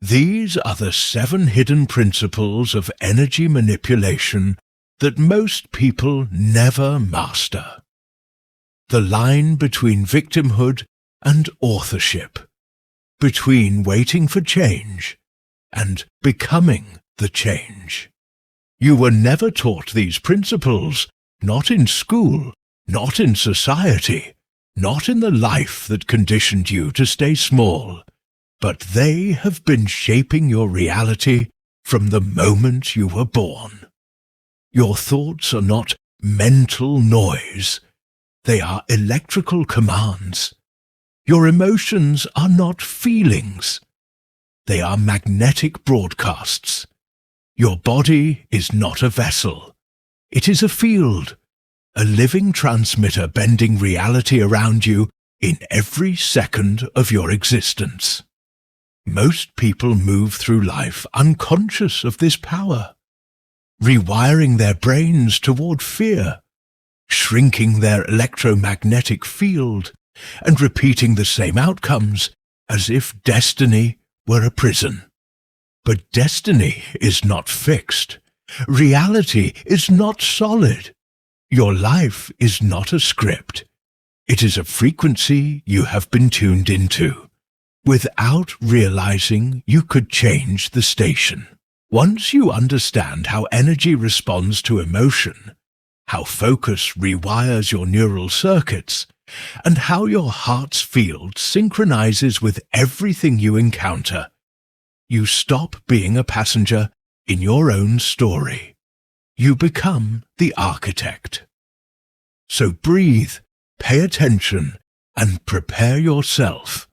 These are the 7 hidden principles of energy manipulation that most people never master. The line between victimhood and authorship, between waiting for change and becoming the change. You were never taught these principles, not in school, not in society, not in the life that conditioned you to stay small, but they have been shaping your reality from the moment you were born. Your thoughts are not mental noise. They are electrical commands. Your emotions are not feelings. They are magnetic broadcasts. Your body is not a vessel. It is a field, a living transmitter bending reality around you in every second of your existence. Most people move through life unconscious of this power, rewiring their brains toward fear, shrinking their electromagnetic field, and repeating the same outcomes as if destiny were a prison. But destiny is not fixed. Reality is not solid. Your life is not a script. It is a frequency you have been tuned into. Without realizing, you could change the station. Once you understand how energy responds to emotion, how focus rewires your neural circuits, and how your heart's field synchronizes with everything you encounter, you stop being a passenger in your own story. You become the architect. So breathe, pay attention, and prepare yourself.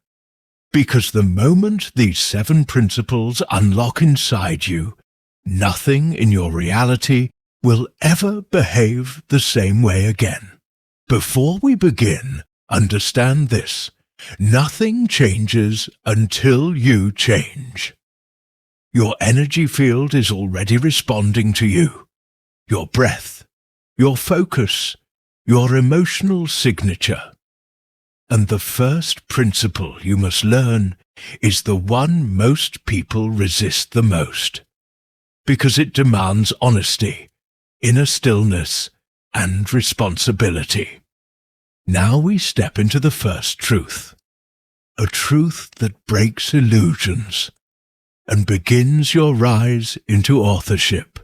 Because the moment these 7 principles unlock inside you, nothing in your reality will ever behave the same way again. Before we begin, understand this: nothing changes until you change. Your energy field is already responding to you. Your breath, your focus, your emotional signature. And the first principle you must learn is the one most people resist the most, because it demands honesty, inner stillness, and responsibility. Now we step into the first truth, a truth that breaks illusions and begins your rise into authorship.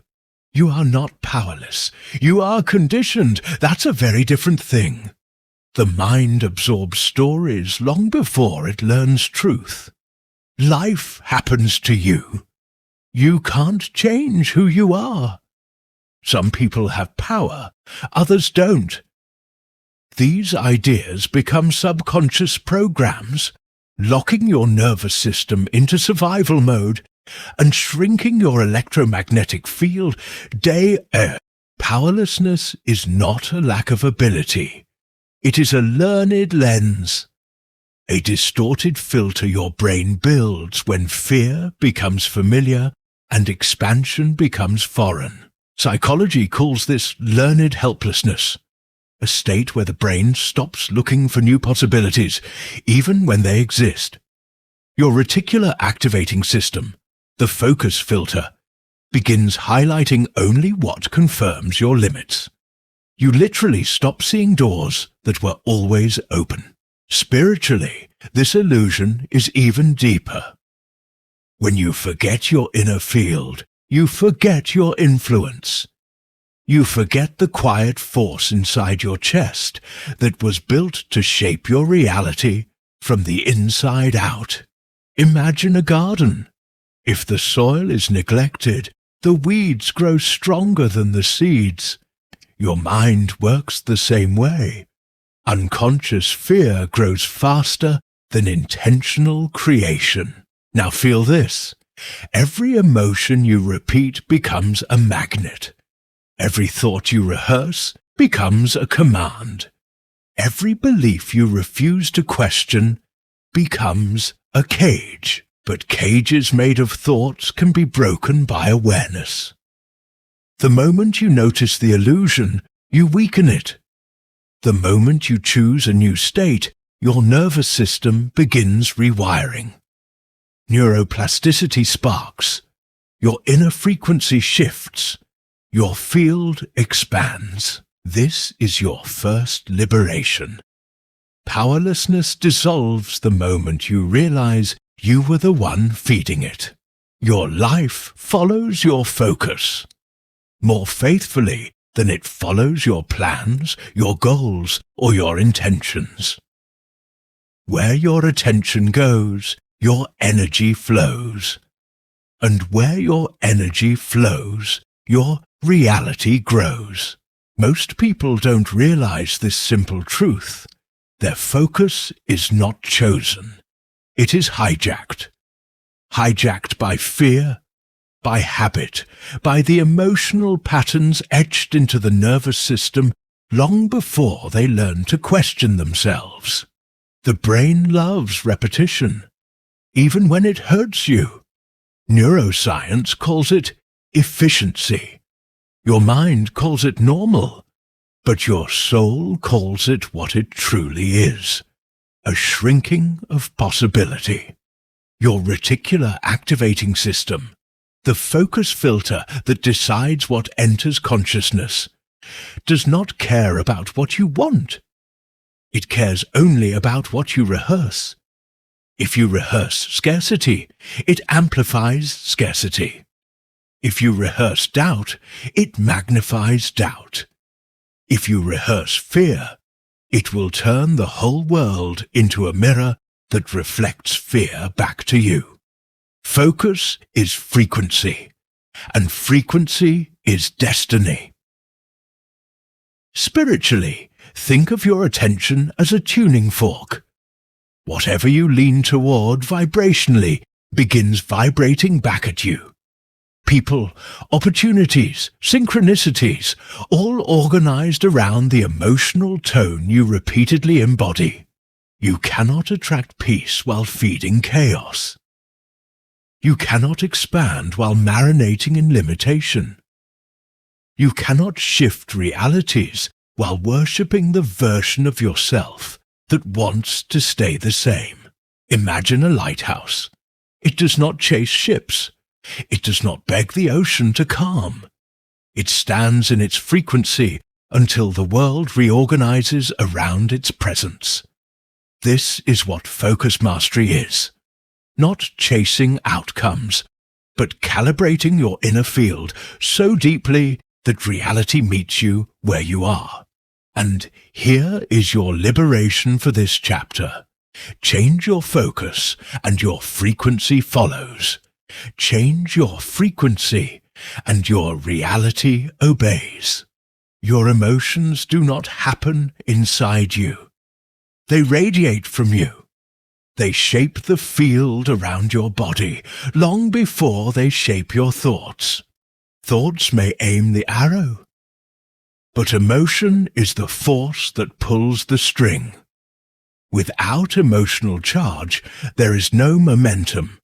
You are not powerless. You are conditioned. That's a very different thing. The mind absorbs stories long before it learns truth. Life happens to you. You can't change who you are. Some people have power, others don't. These ideas become subconscious programs, locking your nervous system into survival mode and shrinking your electromagnetic field day. Powerlessness is not a lack of ability. It is a learned lens, a distorted filter your brain builds when fear becomes familiar and expansion becomes foreign. Psychology calls this learned helplessness, a state where the brain stops looking for new possibilities, even when they exist. Your reticular activating system, the focus filter, begins highlighting only what confirms your limits. You literally stop seeing doors that were always open. Spiritually, this illusion is even deeper. When you forget your inner field, you forget your influence. You forget the quiet force inside your chest that was built to shape your reality from the inside out. Imagine a garden. If the soil is neglected, the weeds grow stronger than the seeds. Your mind works the same way. Unconscious fear grows faster than intentional creation. Now feel this. Every emotion you repeat becomes a magnet. Every thought you rehearse becomes a command. Every belief you refuse to question becomes a cage. But cages made of thoughts can be broken by awareness. The moment you notice the illusion, you weaken it. The moment you choose a new state, your nervous system begins rewiring. neuroplasticity sparks, your inner frequency shifts, your field expands. This is your first liberation. Powerlessness dissolves the moment you realize you were the one feeding it. Your life follows your focus more faithfully than it follows your plans, your goals, or your intentions. Where your attention goes, your energy flows. And where your energy flows, your reality grows. Most people don't realize this simple truth. Their focus is not chosen. It is hijacked. Hijacked by fear, by habit, by the emotional patterns etched into the nervous system long before they learn to question themselves. The brain loves repetition, even when it hurts you. Neuroscience calls it efficiency. Your mind calls it normal, but your soul calls it what it truly is, a shrinking of possibility. Your reticular activating system, the focus filter that decides what enters consciousness, does not care about what you want. It cares only about what you rehearse. If you rehearse scarcity, it amplifies scarcity. If you rehearse doubt, it magnifies doubt. If you rehearse fear, it will turn the whole world into a mirror that reflects fear back to you. Focus is frequency, and frequency is destiny. Spiritually, think of your attention as a tuning fork. Whatever you lean toward vibrationally begins vibrating back at you. People, opportunities, synchronicities, all organized around the emotional tone you repeatedly embody. You cannot attract peace while feeding chaos. You cannot expand while marinating in limitation. You cannot shift realities while worshipping the version of yourself that wants to stay the same. Imagine a lighthouse. It does not chase ships. It does not beg the ocean to calm. It stands in its frequency until the world reorganizes around its presence. This is what focus mastery is. Not chasing outcomes, but calibrating your inner field so deeply that reality meets you where you are. And here is your liberation for this chapter. Change your focus, and your frequency follows. Change your frequency, and your reality obeys. Your emotions do not happen inside you. They radiate from you. They shape the field around your body long before they shape your thoughts. Thoughts may aim the arrow, but emotion is the force that pulls the string. Without emotional charge, there is no momentum.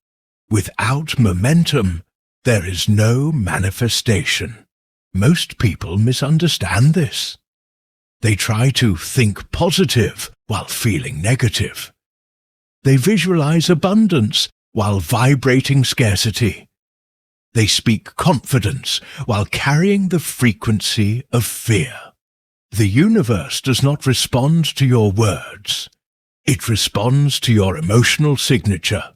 Without momentum, there is no manifestation. Most people misunderstand this. They try to think positive while feeling negative. They visualize abundance while vibrating scarcity. They speak confidence while carrying the frequency of fear. The universe does not respond to your words. It responds to your emotional signature,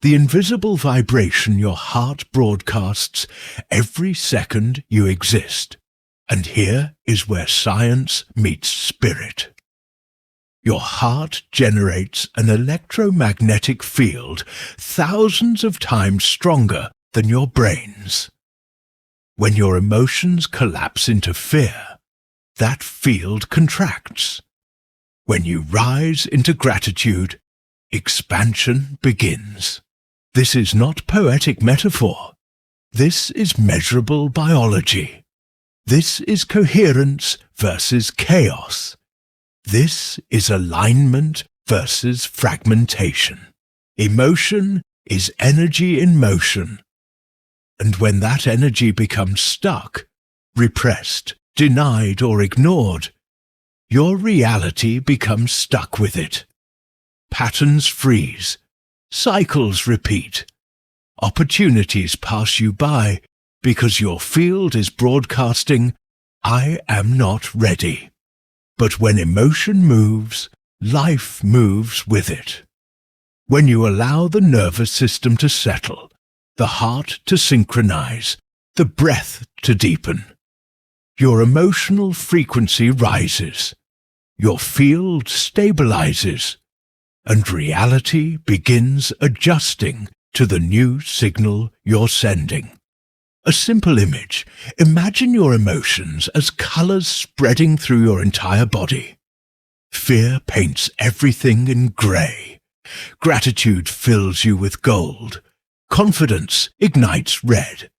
the invisible vibration your heart broadcasts every second you exist. And here is where science meets spirit. Your heart generates an electromagnetic field thousands of times stronger than your brain's. When your emotions collapse into fear, that field contracts. When you rise into gratitude, expansion begins. This is not poetic metaphor. This is measurable biology. This is coherence versus chaos. This is alignment versus fragmentation. Emotion is energy in motion. And when that energy becomes stuck, repressed, denied, or ignored, your reality becomes stuck with it. Patterns freeze, Cycles repeat. Opportunities pass you by because your field is broadcasting, "I am not ready." But when emotion moves, life moves with it. When you allow the nervous system to settle, the heart to synchronize, the breath to deepen, your emotional frequency rises, your field stabilizes, and reality begins adjusting to the new signal you're sending. A simple image. Imagine your emotions as colors spreading through your entire body. Fear paints everything in gray. Gratitude fills you with gold. Confidence ignites red.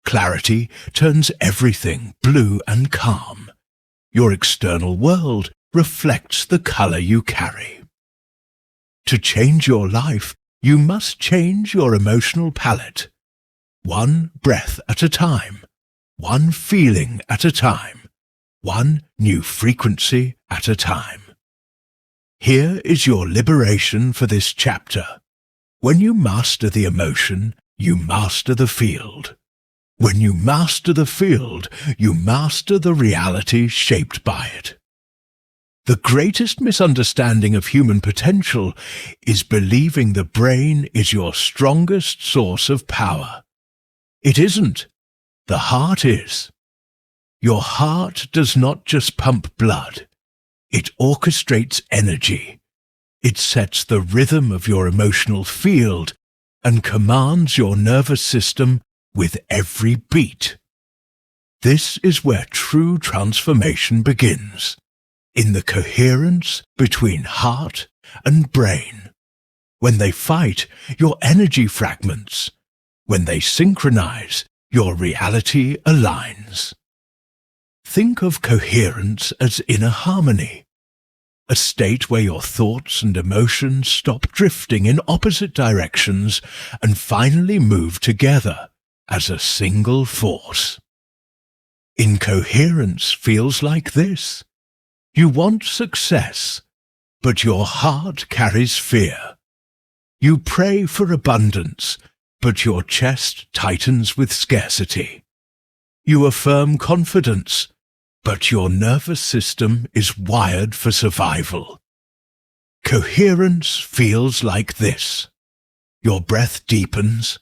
Clarity turns everything blue and calm. Your external world reflects the color you carry. To change your life, you must change your emotional palette. One breath at a time, one feeling at a time, one new frequency at a time. Here is your liberation for this chapter. When you master the emotion, you master the field. When you master the field, you master the reality shaped by it. The greatest misunderstanding of human potential is believing the brain is your strongest source of power. It isn't. The heart is. Your heart does not just pump blood. It orchestrates energy. It sets the rhythm of your emotional field and commands your nervous system with every beat. This is where true transformation begins, in the coherence between heart and brain. When they fight, your energy fragments. When they synchronize, your reality aligns. Think of coherence as inner harmony, a state where your thoughts and emotions stop drifting in opposite directions and finally move together as a single force. Incoherence feels like this. You want success, but your heart carries fear. You pray for abundance, but your chest tightens with scarcity. You affirm confidence, but your nervous system is wired for survival. Coherence feels like this. Your breath deepens,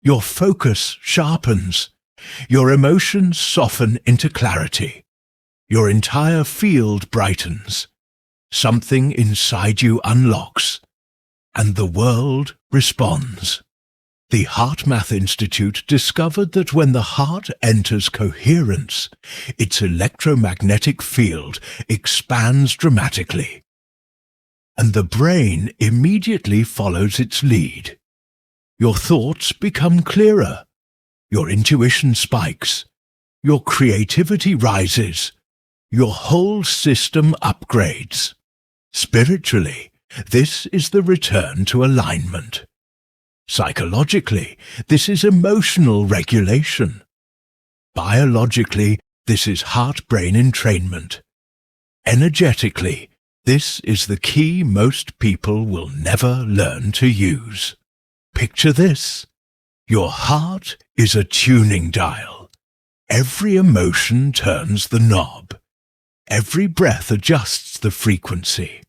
your focus sharpens, your emotions soften into clarity, your entire field brightens, something inside you unlocks, and the world responds. The HeartMath Institute discovered that when the heart enters coherence, its electromagnetic field expands dramatically, and the brain immediately follows its lead. Your thoughts become clearer, your intuition spikes, your creativity rises, your whole system upgrades. Spiritually, this is the return to alignment. Psychologically, this is emotional regulation. Biologically, this is heart-brain entrainment. Energetically, this is the key most people will never learn to use. Picture this. Your heart is a tuning dial. Every emotion turns the knob. Every breath adjusts the frequency.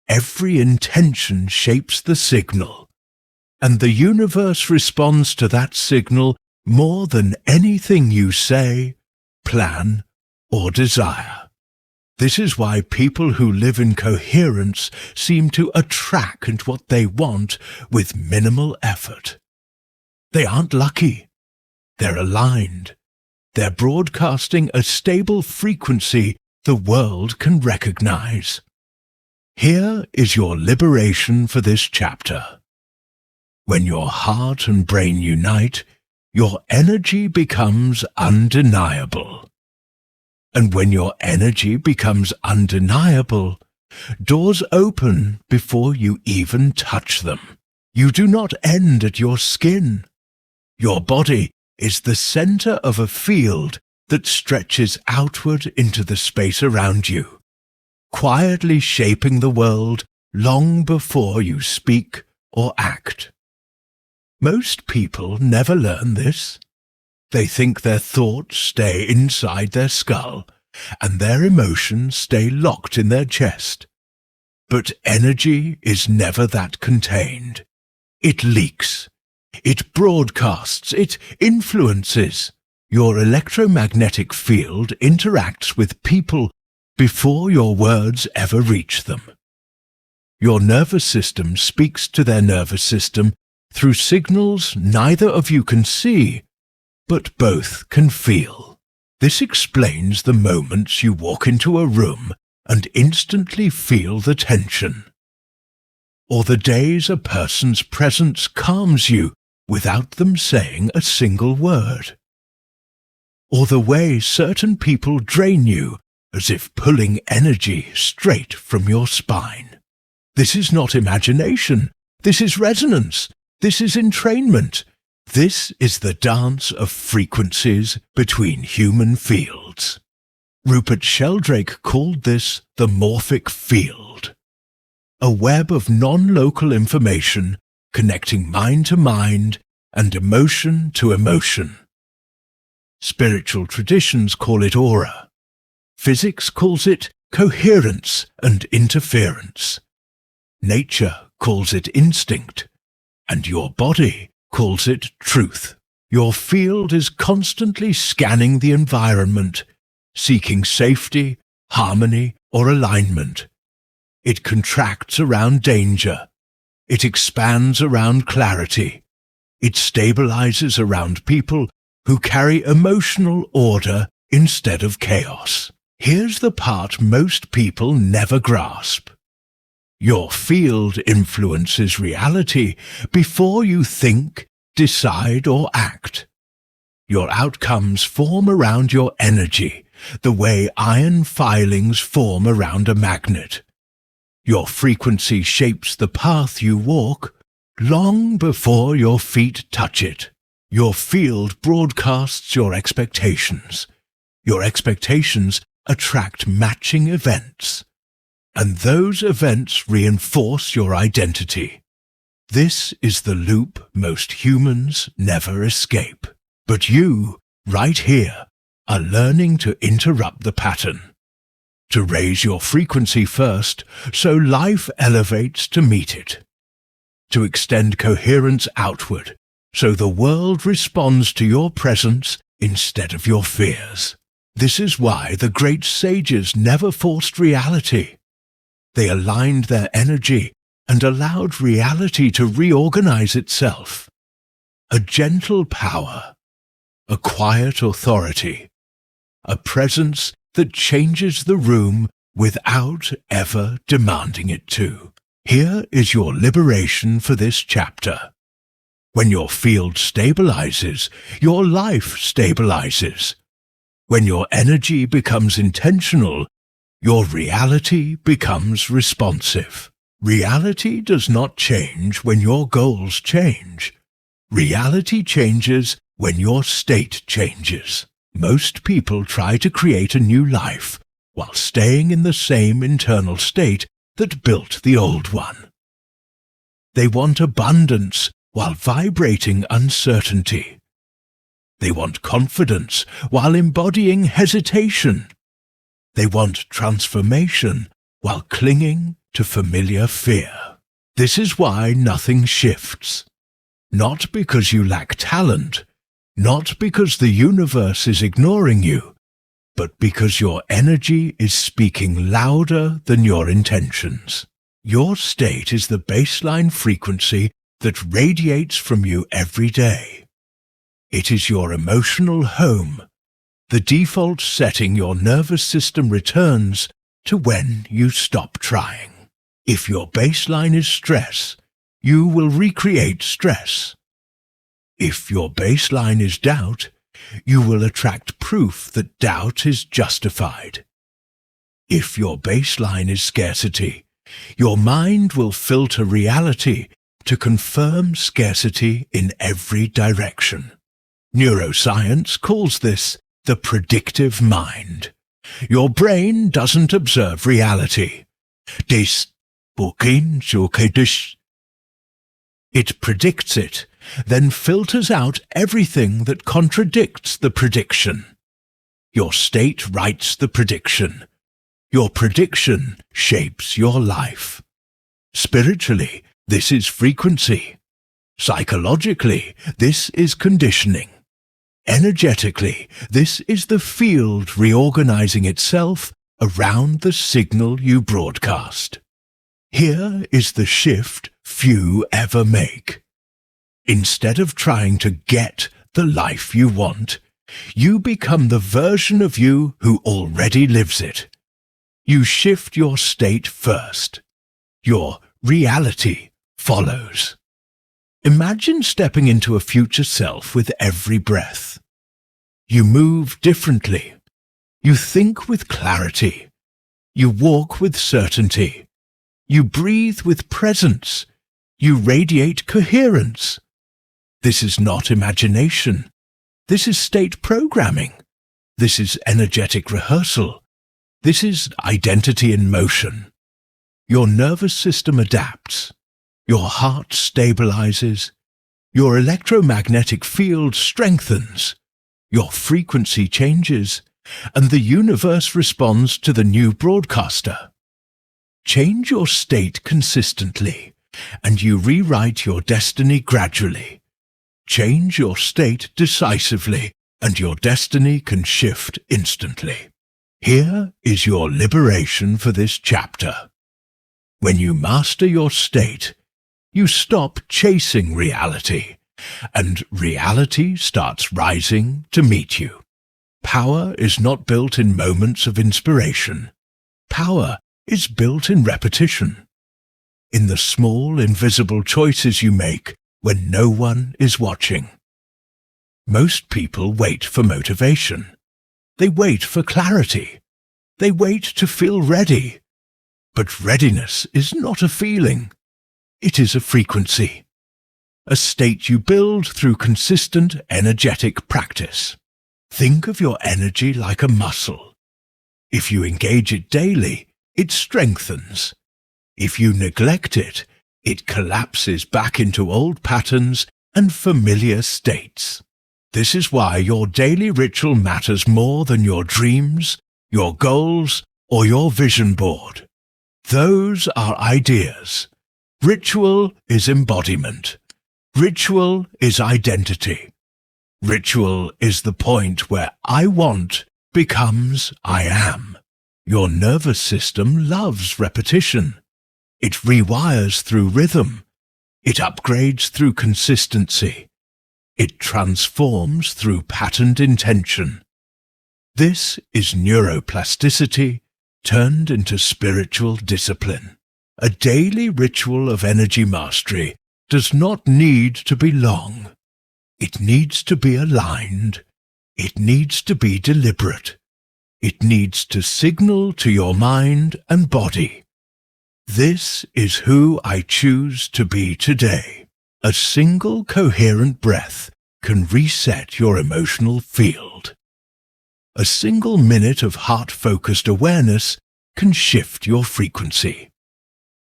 Every intention shapes the signal. And the universe responds to that signal more than anything you say, plan, or desire. This is why people who live in coherence seem to attract what they want with minimal effort. They aren't lucky. They're aligned. They're broadcasting a stable frequency the world can recognize. Here is your liberation for this chapter. When your heart and brain unite, your energy becomes undeniable. And when your energy becomes undeniable, doors open before you even touch them. You do not end at your skin. Your body is the center of a field that stretches outward into the space around you, quietly shaping the world long before you speak or act. Most people never learn this. They think their thoughts stay inside their skull and their emotions stay locked in their chest. But energy is never that contained. It leaks. It broadcasts. It influences. Your electromagnetic field interacts with people before your words ever reach them. Your nervous system speaks to their nervous system through signals neither of you can see, but both can feel. This explains the moments you walk into a room and instantly feel the tension, or the days a person's presence calms you without them saying a single word, or the way certain people drain you as if pulling energy straight from your spine. This is not imagination. This is resonance. This is entrainment. This is the dance of frequencies between human fields. Rupert Sheldrake called this the morphic field, a web of non-local information connecting mind to mind and emotion to emotion. Spiritual traditions call it aura. Physics calls it coherence and interference. Nature calls it instinct, and your body calls it truth. Your field is constantly scanning the environment, seeking safety, harmony, or alignment. It contracts around danger. It expands around clarity. It stabilizes around people who carry emotional order instead of chaos. Here's the part most people never grasp. Your field influences reality before you think, decide, or act. Your outcomes form around your energy, the way iron filings form around a magnet. Your frequency shapes the path you walk long before your feet touch it. Your field broadcasts your expectations. Your expectations attract matching events, and those events reinforce your identity. This is the loop most humans never escape. But you, right here, are learning to interrupt the pattern, to raise your frequency first so life elevates to meet it, to extend coherence outward so the world responds to your presence instead of your fears. This is why the great sages never forced reality. They aligned their energy and allowed reality to reorganize itself. A gentle power, a quiet authority, a presence that changes the room without ever demanding it to. Here is your liberation for this chapter. When your field stabilizes, your life stabilizes. When your energy becomes intentional, your reality becomes responsive. Reality does not change when your goals change. Reality changes when your state changes. Most people try to create a new life while staying in the same internal state that built the old one. They want abundance while vibrating uncertainty. They want confidence while embodying hesitation. They want transformation while clinging to familiar fear. This is why nothing shifts. Not because you lack talent, not because the universe is ignoring you, but because your energy is speaking louder than your intentions. Your state is the baseline frequency that radiates from you every day. It is your emotional home, the default setting your nervous system returns to when you stop trying. If your baseline is stress, you will recreate stress. If your baseline is doubt, you will attract proof that doubt is justified. If your baseline is scarcity, your mind will filter reality to confirm scarcity in every direction. Neuroscience calls this the predictive mind. Your brain doesn't observe reality. It predicts it, then filters out everything that contradicts the prediction. Your state writes the prediction. Your prediction shapes your life. Spiritually, this is frequency. Psychologically, this is conditioning. Energetically, this is the field reorganizing itself around the signal you broadcast. Here is the shift few ever make. Instead of trying to get the life you want, you become the version of you who already lives it. You shift your state first. Your reality follows. Imagine stepping into a future self with every breath. You move differently. You think with clarity. You walk with certainty. You breathe with presence. You radiate coherence. This is not imagination. This is state programming. This is energetic rehearsal. This is identity in motion. Your nervous system adapts. Your heart stabilizes. Your electromagnetic field strengthens. Your frequency changes, and the universe responds to the new broadcaster. Change your state consistently, and you rewrite your destiny gradually. Change your state decisively, and your destiny can shift instantly. Here is your liberation for this chapter. When you master your state, you stop chasing reality, and reality starts rising to meet you. Power is not built in moments of inspiration. Power is built in repetition. In the small, invisible choices you make when no one is watching. Most people wait for motivation. They wait for clarity. They wait to feel ready. But readiness is not a feeling. It is a frequency. A state you build through consistent, energetic practice. Think of your energy like a muscle. If you engage it daily, it strengthens. If you neglect it, it collapses back into old patterns and familiar states. This is why your daily ritual matters more than your dreams, your goals, or your vision board. Those are ideas. Ritual is embodiment. Ritual is identity. Ritual is the point where I want becomes I am. Your nervous system loves repetition. It rewires through rhythm. It upgrades through consistency. It transforms through patterned intention. This is neuroplasticity turned into spiritual discipline. A daily ritual of energy mastery does not need to be long. It needs to be aligned. It needs to be deliberate. It needs to signal to your mind and body. This is who I choose to be today. A single coherent breath can reset your emotional field. A single minute of heart-focused awareness can shift your frequency.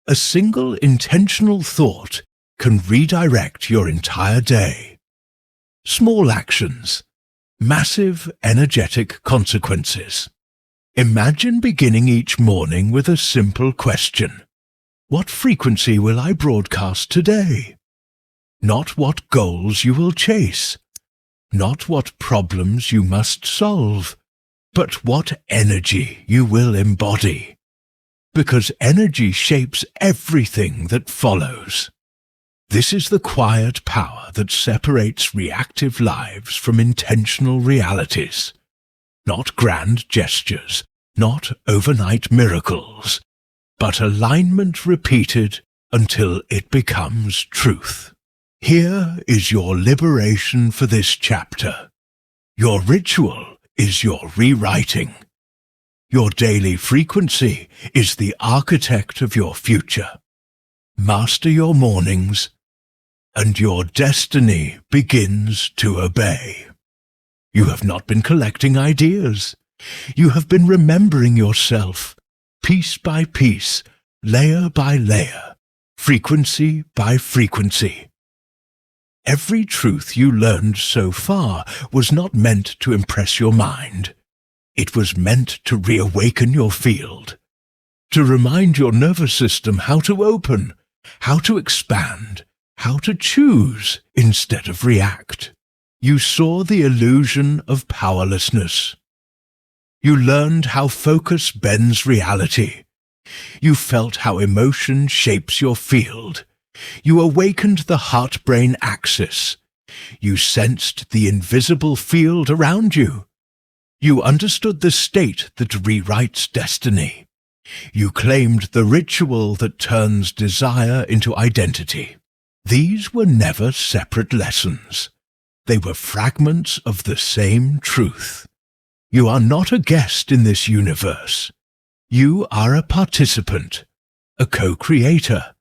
A single intentional thought can redirect your entire day. Small actions, massive energetic consequences. Imagine beginning each morning with a simple question. What frequency will I broadcast today? Not what goals you will chase. Not what problems you must solve, but what energy you will embody. Because energy shapes everything that follows. This is the quiet power that separates reactive lives from intentional realities. Not grand gestures, not overnight miracles, but alignment repeated until it becomes truth. Here is your liberation for this chapter. Your ritual is your rewriting. Your daily frequency is the architect of your future. Master your mornings, and your destiny begins to obey. You have not been collecting ideas. You have been remembering yourself, piece by piece, layer by layer, frequency by frequency. Every truth you learned so far was not meant to impress your mind. It was meant to reawaken your field, to remind your nervous system how to open, how to expand, how to choose instead of react. You saw the illusion of powerlessness. You learned how focus bends reality. You felt how emotion shapes your field. You awakened the heart-brain axis. You sensed the invisible field around you. You understood the state that rewrites destiny. You claimed the ritual that turns desire into identity. These were never separate lessons. They were fragments of the same truth. You are not a guest in this universe. You are a participant, a co-creator,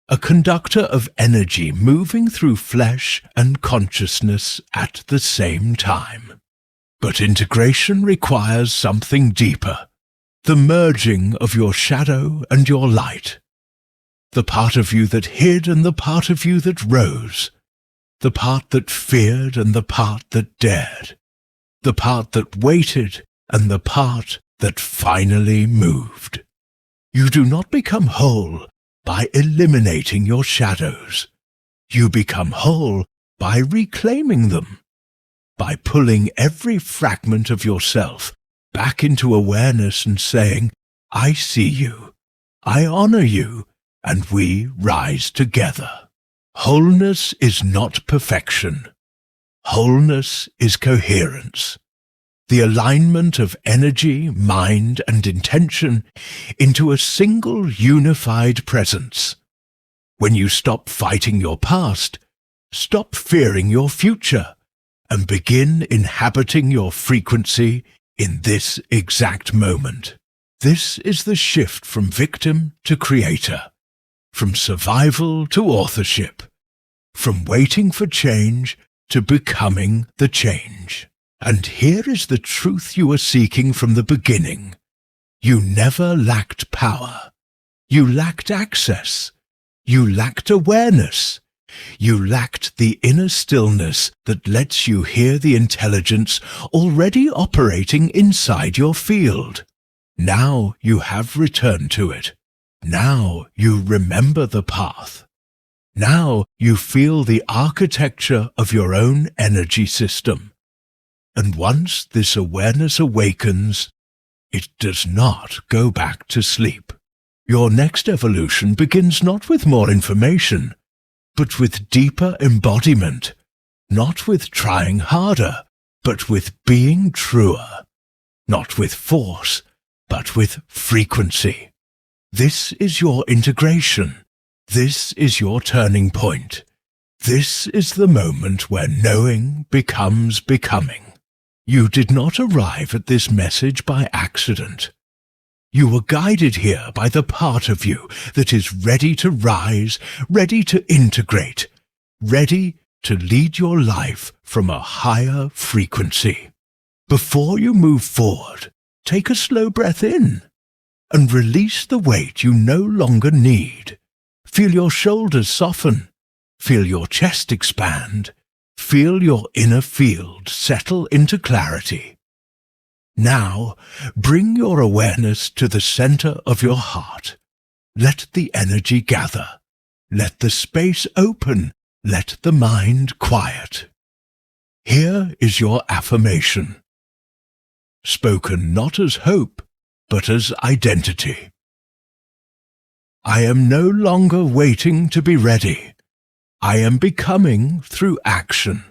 a conductor of energy moving through flesh and consciousness at the same time. But integration requires something deeper, the merging of your shadow and your light, the part of you that hid and the part of you that rose, the part that feared and the part that dared, the part that waited and the part that finally moved. You do not become whole by eliminating your shadows. You become whole by reclaiming them, by pulling every fragment of yourself back into awareness and saying, I see you, I honor you, and we rise together. Wholeness is not perfection. Wholeness is coherence. The alignment of energy, mind, and intention into a single unified presence. When you stop fighting your past, stop fearing your future, and begin inhabiting your frequency in this exact moment. This is the shift from victim to creator, from survival to authorship, from waiting for change to becoming the change. And here is the truth you were seeking from the beginning. You never lacked power. You lacked access. You lacked awareness. You lacked the inner stillness that lets you hear the intelligence already operating inside your field. Now you have returned to it. Now you remember the path. Now you feel the architecture of your own energy system. And once this awareness awakens, it does not go back to sleep. Your next evolution begins not with more information, but with deeper embodiment, not with trying harder, but with being truer, not with force, but with frequency. This is your integration. This is your turning point. This is the moment where knowing becomes becoming. You did not arrive at this message by accident. You were guided here by the part of you that is ready to rise, ready to integrate, ready to lead your life from a higher frequency. Before you move forward, take a slow breath in and release the weight you no longer need. Feel your shoulders soften. Feel your chest expand. Feel your inner field settle into clarity. Now, bring your awareness to the center of your heart. Let the energy gather. Let the space open. Let the mind quiet. Here is your affirmation. Spoken not as hope, but as identity. I am no longer waiting to be ready. I am becoming through action.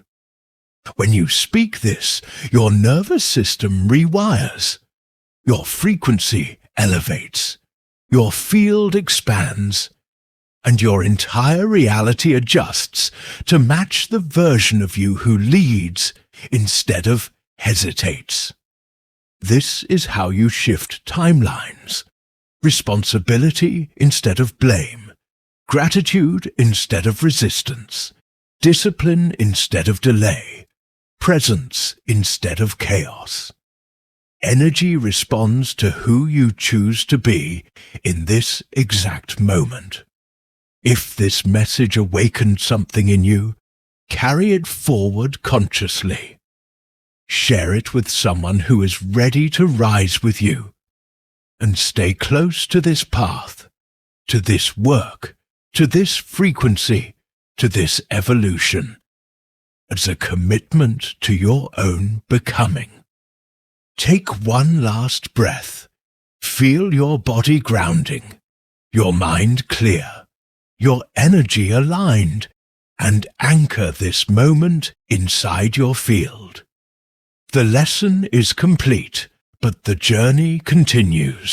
When you speak this, your nervous system rewires. Your frequency elevates. Your field expands. And your entire reality adjusts to match the version of you who leads instead of hesitates. This is how you shift timelines. Responsibility instead of blame. Gratitude instead of resistance, discipline instead of delay, presence instead of chaos. Energy responds to who you choose to be in this exact moment. If this message awakened something in you, carry it forward consciously. Share it with someone who is ready to rise with you, and stay close to this path, to this work, to this frequency, to this evolution, as a commitment to your own becoming. Take one last breath. Feel your body grounding, your mind clear, your energy aligned, and anchor this moment inside your field. The lesson is complete, but the journey continues.